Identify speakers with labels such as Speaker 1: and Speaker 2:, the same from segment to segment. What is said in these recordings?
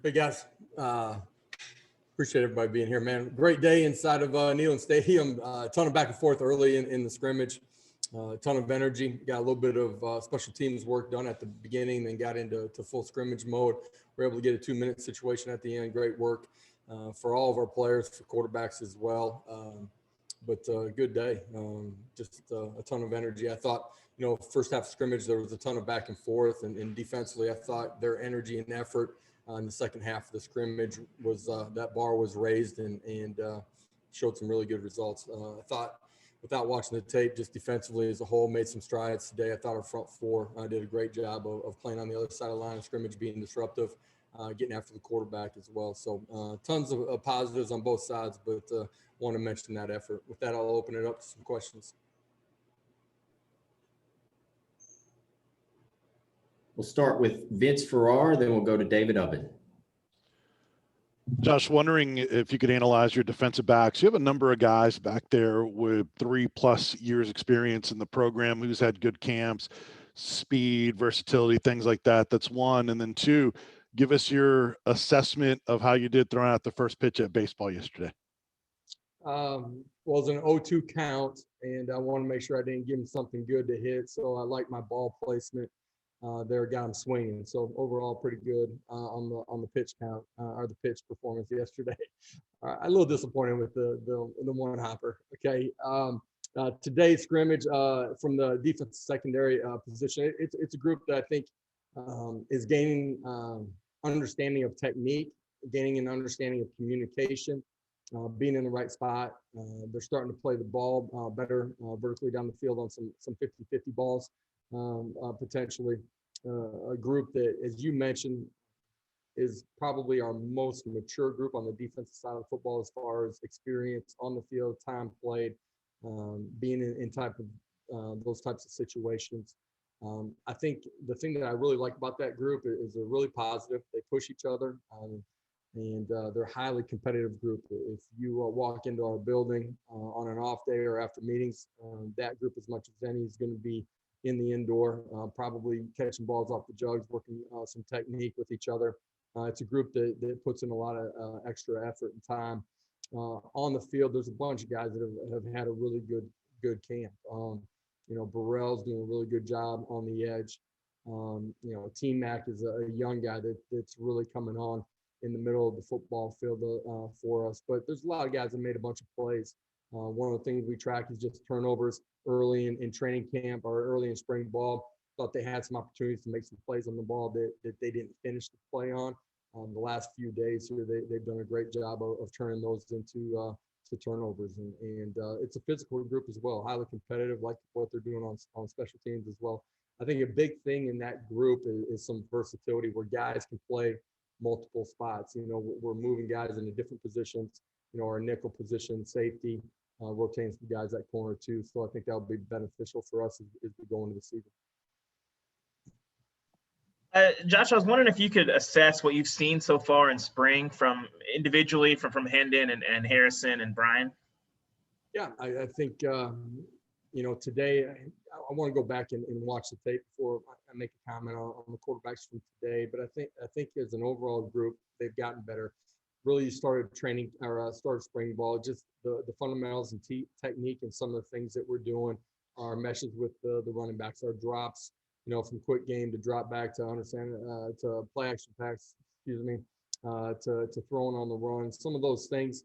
Speaker 1: Hey guys, appreciate everybody being here, man. Great day inside of Neyland Stadium. A ton of back and forth early in the scrimmage. A ton of energy. Got a little bit of special teams work done at the beginning, then got into full scrimmage mode. We're able to get a 2-minute situation at the end. Great work for all of our players, for quarterbacks as well. But good day. Just a ton of energy. I thought, first half of scrimmage, there was a ton of back and forth, and defensively, I thought their energy and effort in the second half of the scrimmage was that bar was raised and showed some really good results. I thought, without watching the tape, just defensively as a whole, made some strides today. I thought our front four did a great job of playing on the other side of the line of scrimmage, being disruptive, getting after the quarterback as well. So tons of positives on both sides, but want to mention that effort. With that, I'll open it up to some questions.
Speaker 2: We'll start with Vince Farrar, then we'll go to David Ubbin.
Speaker 3: Josh, wondering if you could analyze your defensive backs. You have a number of guys back there with 3+ years experience in the program who's had good camps, speed, versatility, things like that. That's one. And then two, give us your assessment of how you did throwing out the first pitch at baseball yesterday.
Speaker 1: Well, it was an 0-2 count, and I want to make sure I didn't give him something good to hit. So I like my ball placement. There got him swinging. So overall, pretty good on the pitch count or the pitch performance yesterday. A little disappointed with the one hopper. Okay. Today's scrimmage from the defensive secondary position, it's a group that I think is gaining understanding of technique, gaining an understanding of communication, being in the right spot. They're starting to play the ball better vertically down the field on some 50-50 balls potentially. A group that, as you mentioned, is probably our most mature group on the defensive side of football as far as experience on the field, time played, being in type of those types of situations. I think the thing that I really like about that group is they're really positive. They push each other, and they're a highly competitive group. If you walk into our building on an off day or after meetings, that group, as much as any, is going to be in the indoor, probably catching balls off the jugs, working some technique with each other. It's a group that puts in a lot of extra effort and time. On the field, there's a bunch of guys that have had a really good camp. Burrell's doing a really good job on the edge. T-Mac is a young guy that's really coming on in the middle of the football field for us. But there's a lot of guys that made a bunch of plays. One of the things we track is just turnovers early in training camp or early in spring ball. Thought they had some opportunities to make some plays on the ball that they didn't finish the play on. The last few days here, they've done a great job of turning those into turnovers. And it's a physical group as well, highly competitive, like what they're doing on special teams as well. I think a big thing in that group is some versatility where guys can play multiple spots. We're moving guys into different positions, our nickel position, safety, rotating some guys at corner too. So I think that'll be beneficial for us as we go into the season.
Speaker 4: Josh, I was wondering if you could assess what you've seen so far in spring from individually from Hendon and Harrison and Brian.
Speaker 1: Yeah, I think, today I want to go back and watch the tape before I make a comment on the quarterbacks from today. But I think as an overall group, they've gotten better. Really started training or started spring ball, just the fundamentals and technique and some of the things that we're doing, our meshes with the running backs, our drops, from quick game to drop back to understand, to play action packs, to throwing on the run. Some of those things,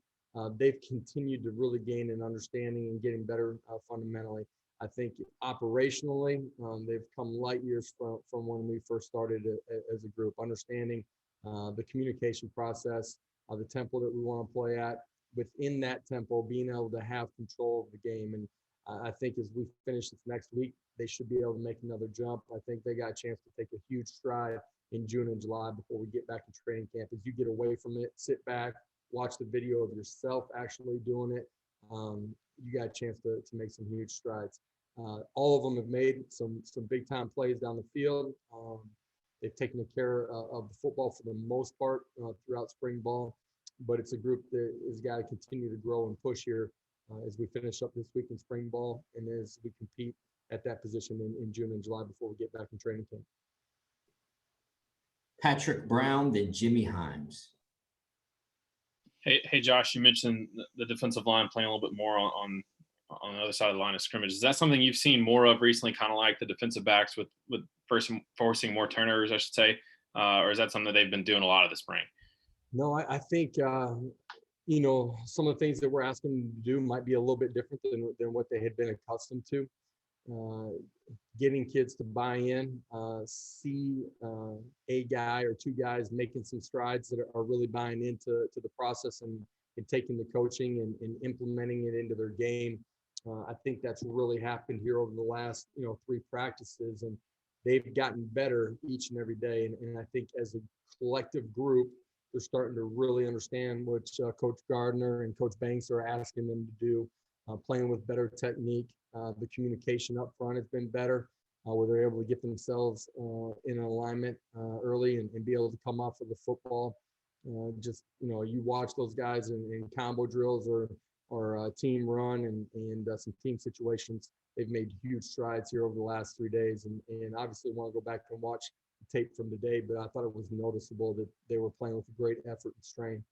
Speaker 1: they've continued to really gain an understanding and getting better fundamentally. I think operationally, they've come light years from when we first started as a group, understanding the communication process, the tempo that we want to play at. Within that tempo, being able to have control of the game. And I think as we finish this next week, they should be able to make another jump. I think they got a chance to take a huge stride in June and July before we get back to training camp. As you get away from it, sit back, watch the video of yourself actually doing it, you got a chance to make some huge strides. All of them have made some big time plays down the field. They've taken care of the football for the most part throughout spring ball, but it's a group that has got to continue to grow and push here as we finish up this week in spring ball and as we compete at that position in June and July before we get back in training camp.
Speaker 2: Patrick Brown, then Jimmy Himes.
Speaker 5: Hey, Josh, you mentioned the defensive line playing a little bit more on the other side of the line of scrimmage. Is that something you've seen more of recently, kind of like the defensive backs with forcing more turnovers, I should say? Or is that something that they've been doing a lot of this spring?
Speaker 1: No, I think, you know, some of the things that we're asking them to do might be a little bit different than what they had been accustomed to. Getting kids to buy in, see a guy or two guys making some strides that are really buying into the process and taking the coaching and implementing it into their game. I think that's really happened here over the last, you know, 3 practices, and they've gotten better each and every day. And I think as a collective group, they're starting to really understand what Coach Gardner and Coach Banks are asking them to do, playing with better technique. The communication up front has been better, where they're able to get themselves in alignment early and be able to come off of the football. Just, you know, you watch those guys in combo drills or team run and some team situations. They've made huge strides here over the last 3 days, and obviously want to go back and watch the tape from today, but I thought it was noticeable that they were playing with great effort and strain.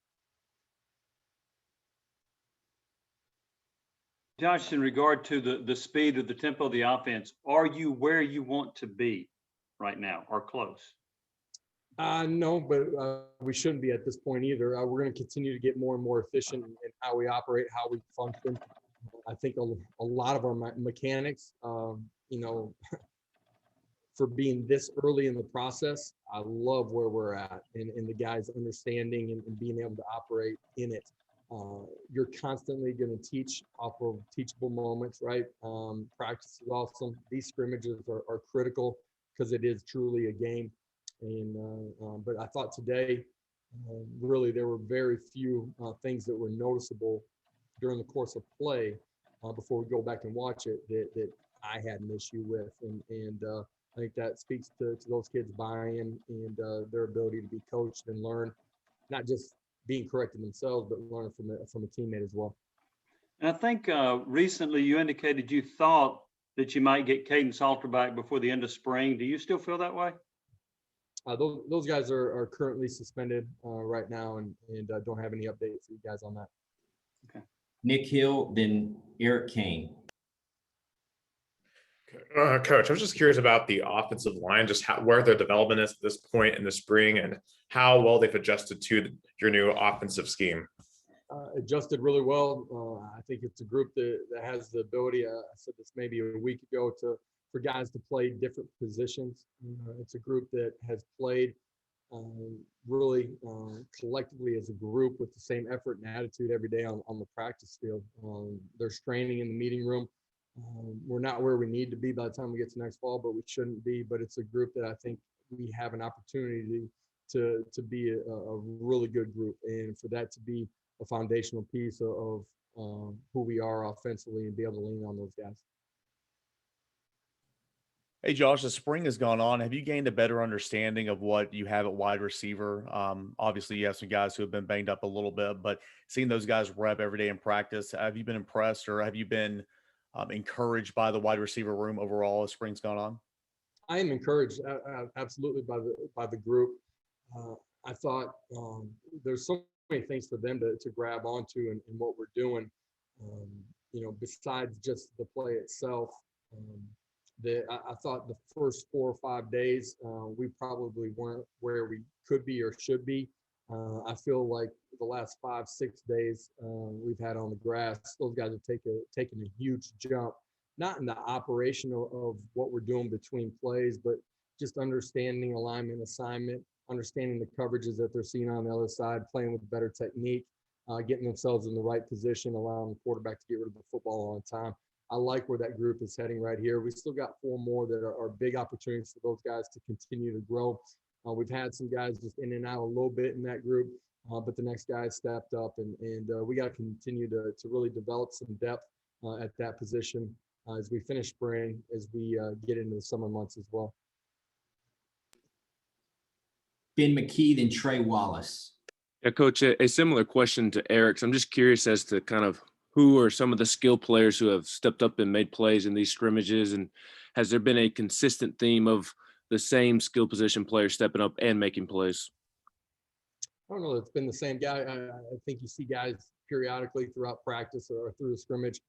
Speaker 6: Josh, in regard to the speed of the tempo of the offense, are you where you want to be right now or close?
Speaker 1: No, but we shouldn't be at this point either. We're going to continue to get more and more efficient in how we operate, how we function. I think a lot of our mechanics, you know, for being this early in the process, I love where we're at and the guys understanding and being able to operate in it. You're constantly going to teach off of teachable moments, right? Practice is awesome. These scrimmages are critical because it is truly a game. And but I thought today, really, there were very few things that were noticeable during the course of play before we go back and watch it that I had an issue with. And I think that speaks to those kids buying and their ability to be coached and learn, not just being corrected themselves, but learning from a teammate as well.
Speaker 6: And I think recently you indicated you thought that you might get Caden Salter back before the end of spring. Do you still feel that way?
Speaker 1: Those guys are currently suspended right now, and don't have any updates for you guys on that.
Speaker 6: Okay.
Speaker 2: Nick Hill, then Eric Kane.
Speaker 7: Coach, I was just curious about the offensive line, just where their development is at this point in the spring and how well they've adjusted to your new offensive scheme.
Speaker 1: Adjusted really well. I think it's a group that has the ability, I said this maybe a week ago, for guys to play different positions. It's a group that has played really collectively as a group with the same effort and attitude every day on the practice field. There's training in the meeting room. We're not where we need to be by the time we get to next fall, but we shouldn't be. But it's a group that I think we have an opportunity to be a really good group, and for that to be a foundational piece of who we are offensively and be able to lean on those guys.
Speaker 8: Hey, Josh, the spring has gone on. Have you gained a better understanding of what you have at wide receiver? Obviously, you have some guys who have been banged up a little bit, but seeing those guys rep every day in practice, have you been impressed or have you been encouraged by the wide receiver room overall as spring's gone on?
Speaker 1: I am encouraged absolutely by the group. I thought there's so many things for them to grab onto in what we're doing, you know, besides just the play itself. I thought the first 4 or 5 days, we probably weren't where we could be or should be. I feel like the last 5, 6 days we've had on the grass, those guys have taken a huge jump, not in the operation of what we're doing between plays, but just understanding alignment, assignment, understanding the coverages that they're seeing on the other side, playing with better technique, getting themselves in the right position, allowing the quarterback to get rid of the football on time. I like where that group is heading right here. We still got 4 more that are big opportunities for those guys to continue to grow. We've had some guys just in and out a little bit in that group, but the next guy stepped up, and we got to continue to really develop some depth at that position as we finish spring, as we get into the summer months as well.
Speaker 2: Ben McKee, then Trey Wallace.
Speaker 9: Yeah, Coach, a similar question to Eric's. I'm just curious as to kind of who are some of the skill players who have stepped up and made plays in these scrimmages, and has there been a consistent theme of the same skill position player stepping up and making plays?
Speaker 1: I don't know. It's been the same guy. I think you see guys periodically throughout practice or through the scrimmage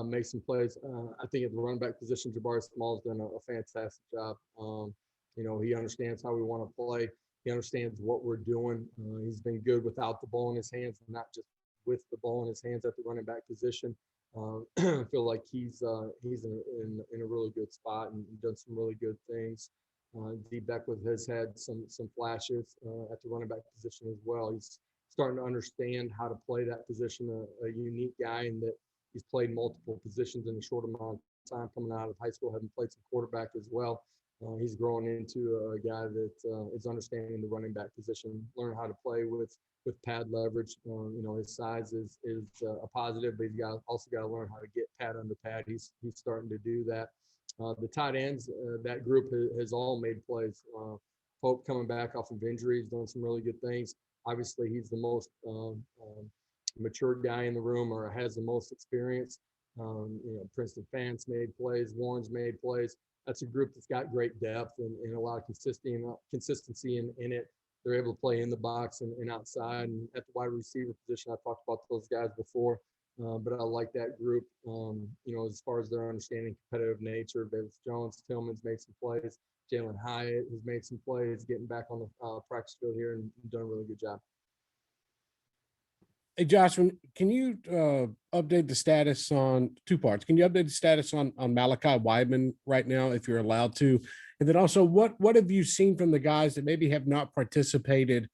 Speaker 1: make some plays. I think at the running back position, Jabari Small's done a fantastic job. He understands how we want to play. He understands what we're doing. He's been good without the ball in his hands, not just with the ball in his hands at the running back position. I feel like he's in a really good spot and done some really good things. D. Beckwith has had some flashes at the running back position as well. He's starting to understand how to play that position, a unique guy, and that he's played multiple positions in a short amount of time coming out of high school, having played some quarterback as well. He's growing into a guy that is understanding the running back position, learning how to play with pad leverage. His size is a positive, but he's also got to learn how to get pad under pad. He's starting to do that. The tight ends, that group has all made plays. Pope coming back off of injury, he's done some really good things. Obviously, he's the most mature guy in the room, or has the most experience. Princeton Fans made plays, Warren's made plays. That's a group that's got great depth and a lot of consistency in it. They're able to play in the box and outside and at the wide receiver position. I've talked about those guys before. But I like that group, as far as their understanding competitive nature. Davis Jones, Tillman's made some plays. Jalen Hyatt has made some plays, getting back on the practice field here and done a really good job.
Speaker 10: Hey, Josh, can you update the status on two parts? Can you update the status on Malachai Weiman right now, if you're allowed to? And then also, what have you seen from the guys that maybe have not participated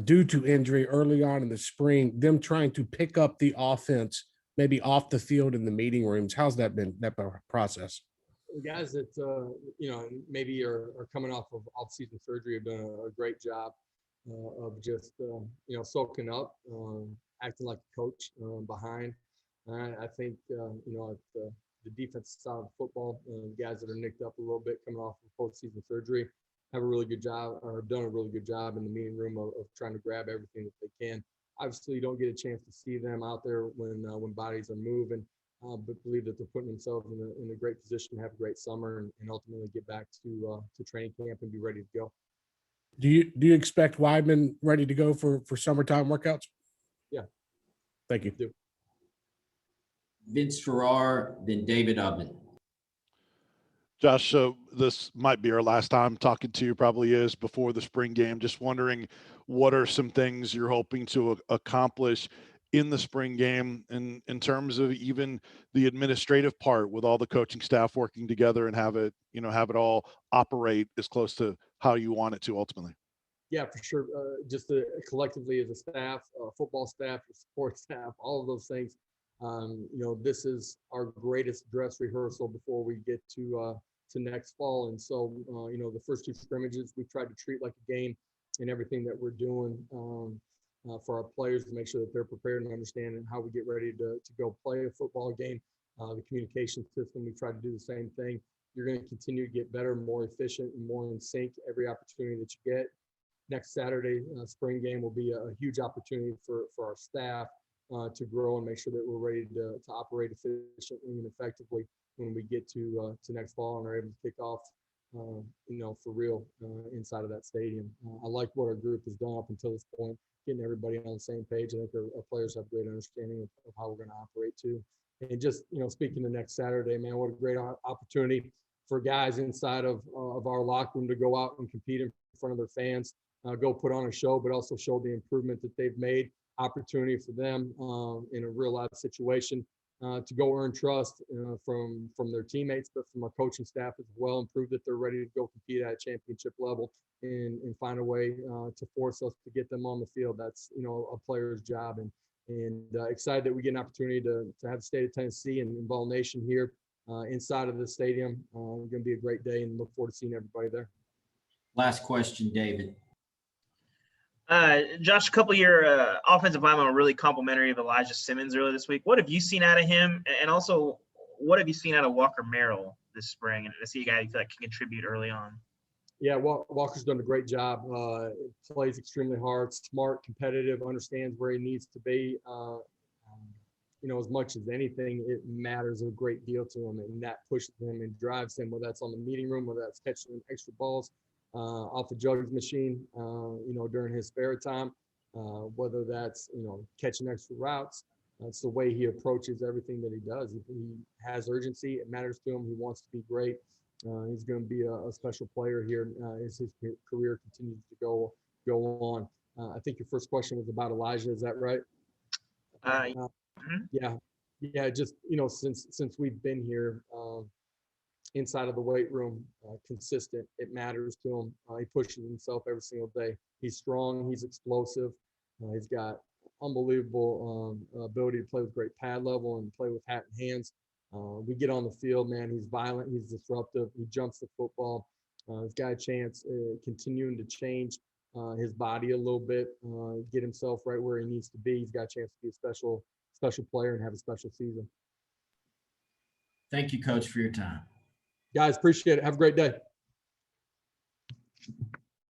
Speaker 10: due to injury early on in the spring, them trying to pick up the offense, maybe off the field in the meeting rooms? How's that been, that process?
Speaker 1: The guys that, maybe are coming off of off-season surgery have done a great job of just, soaking up, acting like a coach behind. I think, at the defensive side of football, guys that are nicked up a little bit coming off of post-season surgery have a really good job, or have done a really good job in the meeting room of trying to grab everything that they can. Obviously, you don't get a chance to see them out there when bodies are moving, but believe that they're putting themselves in a great position to have a great summer and ultimately get back to training camp and be ready to go.
Speaker 10: Do you expect Weiman ready to go for summertime workouts?
Speaker 1: Yeah.
Speaker 10: Thank you.
Speaker 2: Vince Farrar, then David Ubman.
Speaker 3: Josh, so this might be our last time talking to you, probably is, before the spring game. Just wondering, what are some things you're hoping to accomplish in the spring game in terms of even the administrative part, with all the coaching staff working together and have it all operate as close to how you want it to ultimately?
Speaker 1: Yeah, for sure. Just collectively as a staff, football staff, support staff, all of those things. This is our greatest dress rehearsal before we get to next fall. And so, the first two scrimmages, we tried to treat like a game in everything that we're doing for our players, to make sure that they're prepared and understand how we get ready to go play a football game. The communication system, we try to do the same thing. You're going to continue to get better, more efficient, and more in sync every opportunity that you get. Next Saturday, spring game will be a huge opportunity for our staff to grow and make sure that we're ready to operate efficiently and effectively when we get to next fall and are able to kick off, for real inside of that stadium. I like what our group has done up until this point, getting everybody on the same page. I think our players have great understanding of how we're going to operate too. And just, speaking to next Saturday, man, what a great opportunity for guys inside of our locker room to go out and compete in front of their fans, go put on a show, but also show the improvement that they've made. Opportunity for them in a real life situation to go earn trust from their teammates, but from our coaching staff as well, and prove that they're ready to go compete at a championship level and find a way to force us to get them on the field. That's, a player's job, and excited that we get an opportunity to have the state of Tennessee and Vol Nation here inside of the stadium. It's going to be a great day, and look forward to seeing everybody there.
Speaker 2: Last question, David.
Speaker 4: Josh, a couple of your offensive linemen were really complimentary of Elijah Simmons earlier this week. What have you seen out of him? And also, what have you seen out of Walker Merrill this spring? And to see a guy that can contribute early on.
Speaker 1: Yeah, Walker's done a great job. Plays extremely hard, smart, competitive, understands where he needs to be. as much as anything, it matters a great deal to him, and that pushes him and drives him, whether that's on the meeting room, whether that's catching extra balls off the jugs machine, during his spare time, whether that's, catching extra routes. That's the way he approaches everything that he does. He has urgency. It matters to him. He wants to be great. He's going to be a special player here as his career continues to go on. I think your first question was about Elijah. Is that right? Yeah. Just, since we've been here inside of the weight room, consistent, it matters to him. He pushes himself every single day. He's strong. He's explosive. He's got unbelievable ability to play with great pad level and play with hat and hands. We get on the field, man. He's violent. He's disruptive. He jumps the football. He's got a chance continuing to change his body a little bit, get himself right where he needs to be. He's got a chance to be a special player and have a special season.
Speaker 11: Thank you, Coach, for your time.
Speaker 1: Guys, appreciate it. Have a great day.